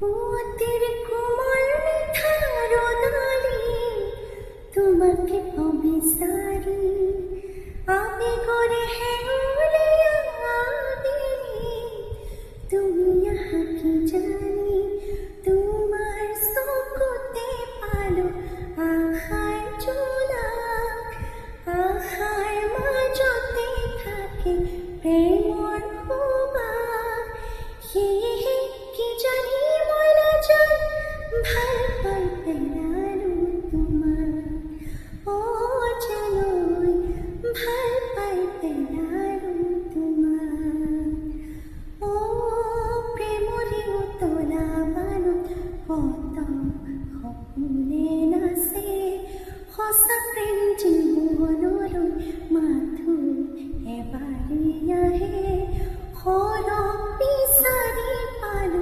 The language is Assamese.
পুঁতিৰ কোমল মিঠা ৰোদালি তোমাকে অবিচাৰি আবেগৰে হেউলিয়া দিলি তুমি আহা কি জানি তোমাৰ চকুতে পালো আশাৰ জোনাক আশাৰ মাজতে থাকে প্ৰেমৰ সুবাস সেয়েহে কি জানি মই নাজান ভাল পাই পেলালো তোমাক জানৈ ভাল পাই পেলালো তোমাক প্ৰেমৰে উতলা বানত কত সপোনে নাচে সঁচা প্ৰেম জীৱনলৈ মাথো এবাৰেই আহে